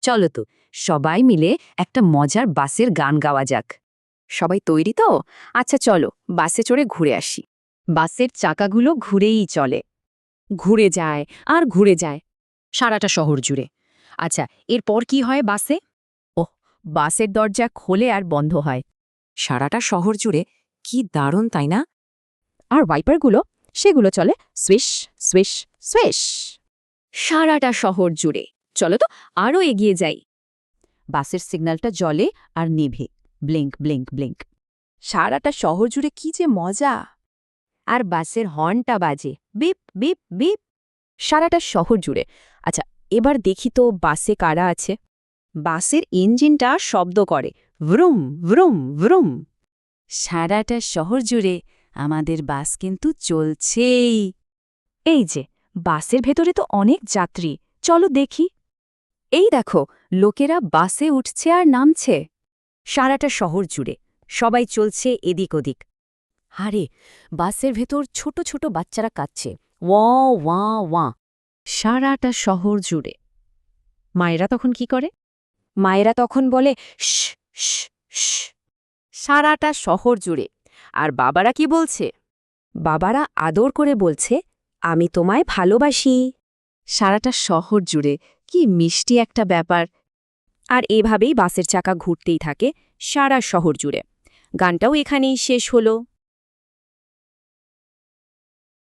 চলো তো সবাই মিলে একটা মজার বাসের গান গাওয়া যাক। সবাই তৈরি তো? আচ্ছা চলো বাসে চড়ে ঘুরে আসি। বাসের চাকাগুলো ঘুরেই চলে, ঘুরে যায় আর ঘুরে যায় সারাটা শহর জুড়ে। আচ্ছা, এরপর কি হয় বাসে? ওহ, বাসের দরজা খোলে আর বন্ধ হয়। সারাটা শহর জুড়ে কি দারুণ, তাই না? আর ওয়াইপারগুলো সেগুলো চলে সুইশ সুইশ সুইশ সারাটা শহর জুড়ে। চলো তো আরও এগিয়ে যাই। বাসের সিগন্যালটা জ্বলে আর নিভে, ব্লিঙ্ক ব্লিঙ্ক ব্লিঙ্ক। সারাটা শহর জুড়ে কি যে মজা! আর বাসের হর্নটা বাজে, বিপ বিপ বিপ, সারাটা শহর জুড়ে। আচ্ছা, এবার দেখি তো বাসে কারা আছে। বাসের ইঞ্জিনটা শব্দ করে, ভ্রুম ভ্রুম ভ্রুম। সারাটা শহর জুড়ে আমাদের বাস কিন্তু চলছেই। এই যে, বাসের ভেতরে তো অনেক যাত্রী, চলো দেখি। এই দেখো, লোকেরা বাসে উঠছে আর নামছে। সারাটা শহর জুড়ে সবাই চলছে এদিক ওদিক। আরে, বাসের ভেতর ছোট ছোট বাচ্চারা কাঁদছে, ওয়া ওয়া ওয়া। সারাটা শহর জুড়ে। মায়েরা তখন কি করে? মায়েরা তখন বলে শ শ শ। সারাটা শহর জুড়ে। আর বাবারা কি বলছে? বাবারা আদর করে বলছে, আমি তোমায় ভালোবাসি। সারাটা শহর জুড়ে কি মিষ্টি একটা ব্যাপার। আর এভাবেই বাসের চাকা ঘুরতেই থাকে সারা শহর জুড়ে। গানটাও এখানেই শেষ হলো।